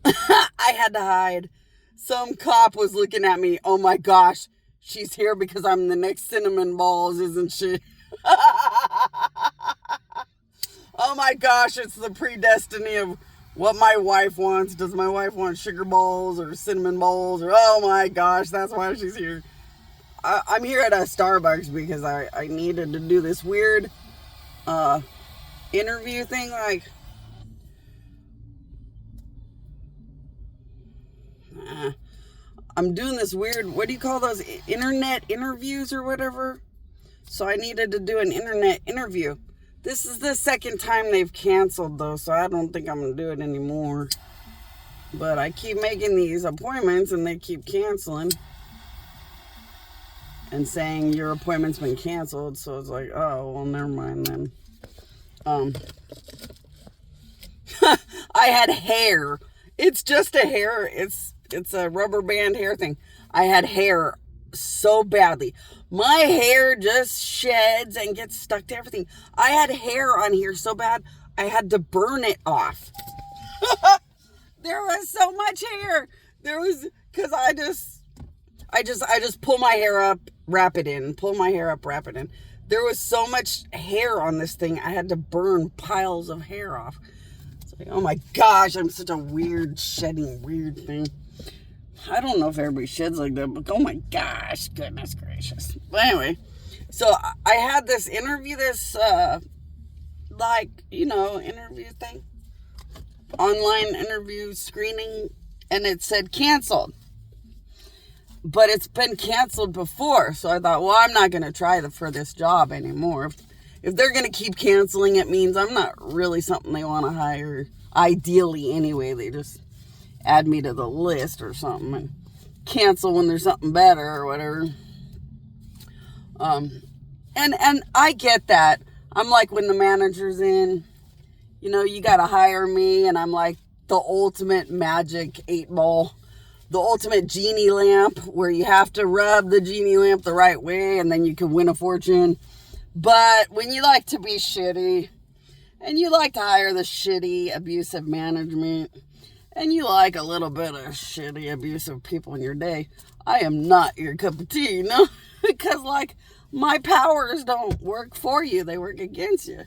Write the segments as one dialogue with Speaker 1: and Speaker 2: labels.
Speaker 1: I had to hide. Some cop was looking at me. Oh my gosh, she's here because I'm the next Cinnamon Balls, isn't she? Oh my gosh, it's the predestiny of what my wife wants. Does my wife want sugar balls or cinnamon balls? Or oh my gosh, that's why she's here. I'm here at a Starbucks because I needed to do this weird interview thing. Like, I'm doing this weird, what do you call those, internet interviews or whatever? So I needed to do an internet interview. This is the second time they've canceled, though, so I don't think I'm going to do it anymore. But I keep making these appointments, and they keep canceling. And saying, your appointment's been canceled. So it's like, oh, well, never mind then. I had hair. It's just a hair. It's a rubber band hair thing. I had hair so badly. My hair just sheds and gets stuck to everything. I had hair on here so bad, I had to burn it off. There was so much hair. Because I just pull my hair up, wrap it in. Pull my hair up, wrap it in. There was so much hair on this thing, I had to burn piles of hair off. It's like, oh my gosh, I'm such a weird thing. I don't know if everybody sheds like that, but oh my gosh, goodness gracious. But anyway, so I had this interview, interview thing, online interview screening, and it said canceled. But it's been canceled before, so I thought, well, I'm not going to try for this job anymore. If they're going to keep canceling, it means I'm not really something they want to hire. Ideally, anyway, they just add me to the list or something and cancel when there's something better or whatever. And I get that. I'm like, when the manager's in, you got to hire me, and I'm like the ultimate magic 8-ball, the ultimate genie lamp, where you have to rub the genie lamp the right way and then you can win a fortune. But when you like to be shitty, and you like to hire the shitty, abusive management, and you like a little bit of shitty, abusive people in your day, I am not your cup of tea, because, my powers don't work for you. They work against you.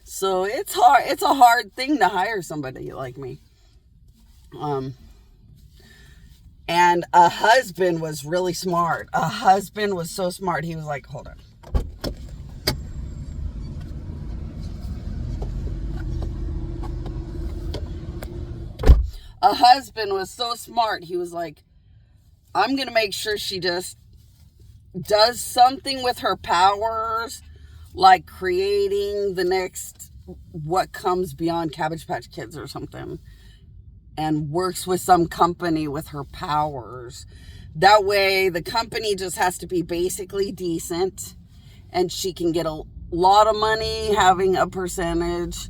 Speaker 1: So it's hard. It's a hard thing to hire somebody like me. And a husband was really smart. A husband was so smart. He was like, hold on. A husband was so smart. He was like, I'm going to make sure she just does something with her powers, like creating the next, what comes beyond Cabbage Patch Kids or something, and works with some company with her powers. That way, the company just has to be basically decent, and she can get a lot of money having a percentage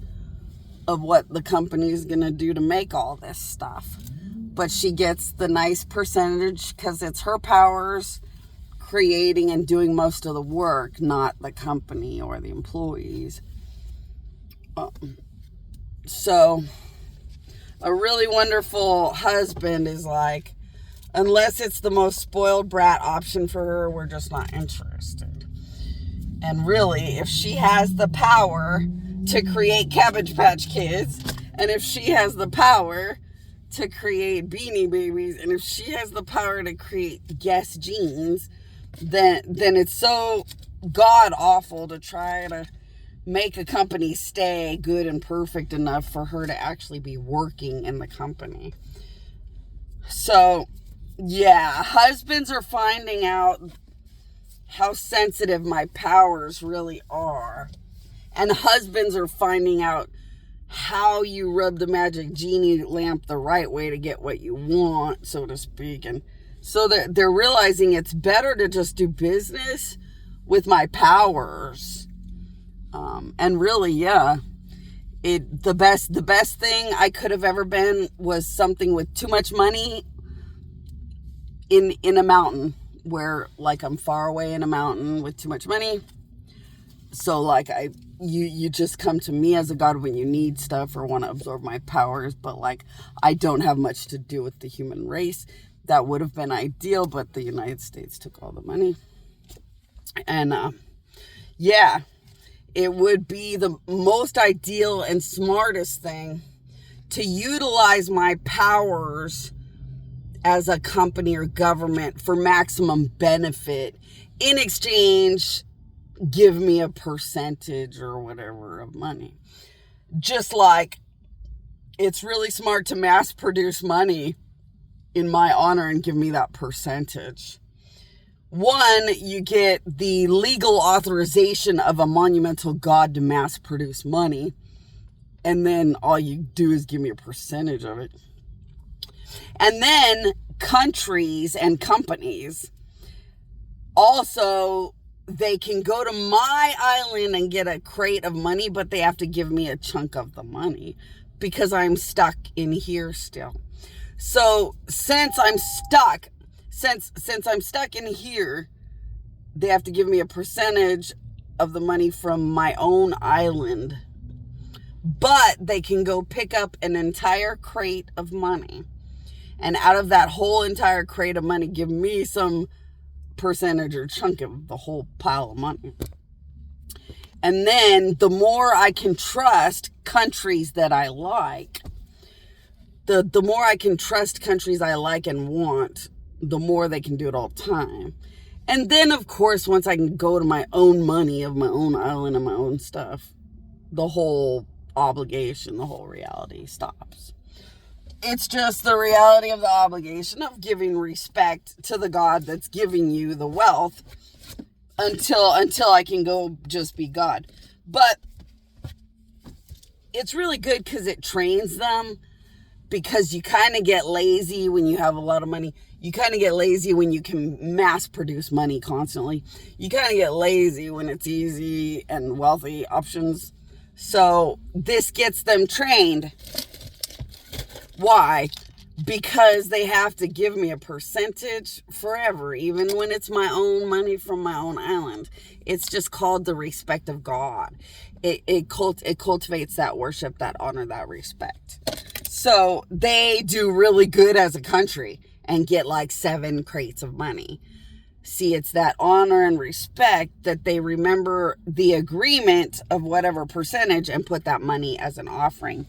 Speaker 1: of what the company is going to do to make all this stuff. But she gets the nice percentage because it's her powers creating and doing most of the work, not the company or the employees. So a really wonderful husband is like, unless it's the most spoiled brat option for her, we're just not interested. And really, if she has the power to create Cabbage Patch Kids, and if she has the power to create Beanie Babies, and if she has the power to create Guess jeans, then it's so god awful to try to make a company stay good and perfect enough for her to actually be working in the company. So yeah, husbands are finding out how sensitive my powers really are. And husbands are finding out how you rub the magic genie lamp the right way to get what you want, so to speak. And so they're realizing it's better to just do business with my powers. And really, yeah, the best thing I could have ever been was something with too much money in a mountain, where I'm far away in a mountain with too much money. So I you just come to me as a god when you need stuff or want to absorb my powers, but like I don't have much to do with the human race. That would have been ideal, but the United States took all the money. And yeah, it would be the most ideal and smartest thing to utilize my powers as a company or government for maximum benefit. In exchange, give me a percentage or whatever of money. Just like it's really smart to mass produce money in my honor and give me that percentage. One, you get the legal authorization of a monumental god to mass produce money. And then all you do is give me a percentage of it. And then countries and companies also, they can go to my island and get a crate of money, but they have to give me a chunk of the money because I'm stuck in here still. So since I'm stuck in here, they have to give me a percentage of the money from my own island. But they can go pick up an entire crate of money. And out of that whole entire crate of money, give me some percentage or chunk of the whole pile of money. And then the more I can trust countries that I like, the more I can trust countries I like and want, the more they can do it all the time. And then, of course, once I can go to my own money of my own island and my own stuff, the whole obligation, the whole reality stops. It's just the reality of the obligation of giving respect to the God that's giving you the wealth until I can go just be God. But it's really good because it trains them, because you kind of get lazy when you have a lot of money. You kind of get lazy when you can mass produce money constantly. You kind of get lazy when it's easy and wealthy options. So this gets them trained. Why? Because they have to give me a percentage forever, even when it's my own money from my own island. It's just called the respect of God. It cultivates that worship, that honor, that respect. So they do really good as a country and get like 7 crates of money. See, it's that honor and respect that they remember the agreement of whatever percentage and put that money as an offering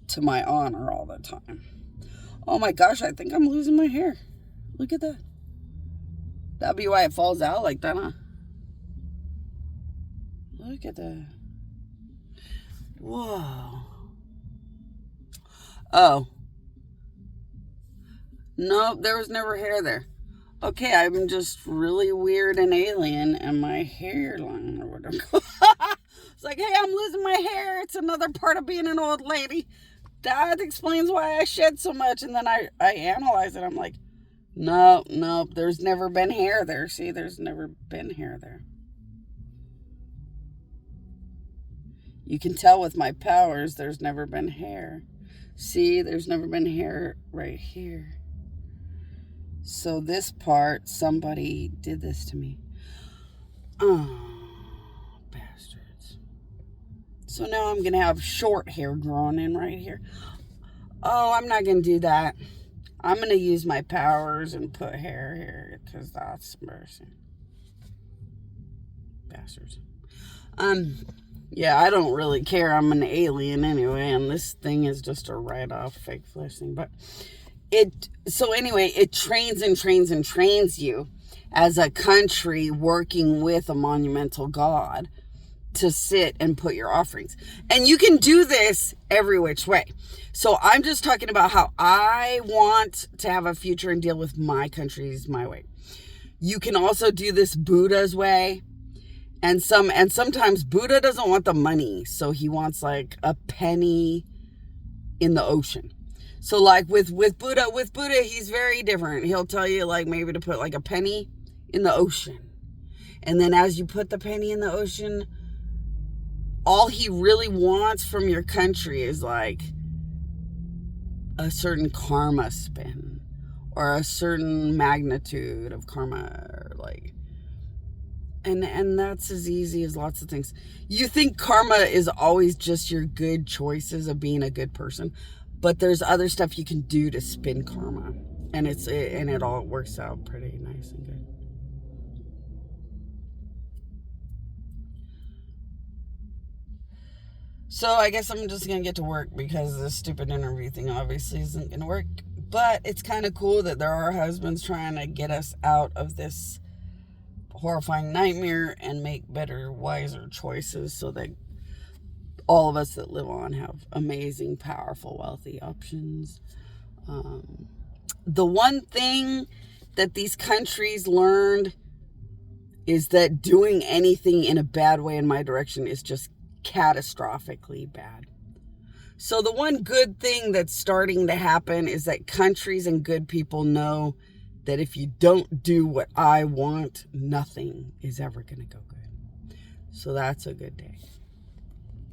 Speaker 1: to my honor all the time. Oh my gosh, I think I'm losing my hair. Look at that. That'd be why it falls out like that, huh? Look at that. Whoa. Oh. No, there was never hair there. Okay, I'm just really weird and alien, and my hairline or whatever. It's like, hey, I'm losing my hair. It's another part of being an old lady. That explains why I shed so much. And then I analyze it. I'm like, no, there's never been hair there. See, there's never been hair there. You can tell with my powers, there's never been hair. See, there's never been hair right here. So this part, somebody did this to me. Oh, bastards. So now I'm going to have short hair growing in right here. Oh, I'm not going to do that. I'm going to use my powers and put hair here because that's embarrassing. Bastards. Yeah, I don't really care. I'm an alien anyway, and this thing is just a write-off fake flesh thing. But it trains and trains and trains you as a country working with a monumental god to sit and put your offerings. And you can do this every which way. So I'm just talking about how I want to have a future and deal with my countries my way. You can also do this Buddha's way. And sometimes Buddha doesn't want the money, so he wants like a penny in the ocean. So like with Buddha, he's very different. He'll tell you like maybe to put like a penny in the ocean. And then as you put the penny in the ocean, all he really wants from your country is like a certain karma spin or a certain magnitude of karma, or like And that's as easy as lots of things. You think karma is always just your good choices of being a good person, but there's other stuff you can do to spin karma, and it all works out pretty nice and good. So I guess I'm just gonna get to work, because this stupid interview thing obviously isn't gonna work. But it's kind of cool that there are husbands trying to get us out of this horrifying nightmare and make better, wiser choices, so that all of us that live on have amazing, powerful, wealthy options. The one thing that these countries learned is that doing anything in a bad way in my direction is just catastrophically bad. So the one good thing that's starting to happen is that countries and good people know that if you don't do what I want, nothing is ever going to go good. So that's a good day.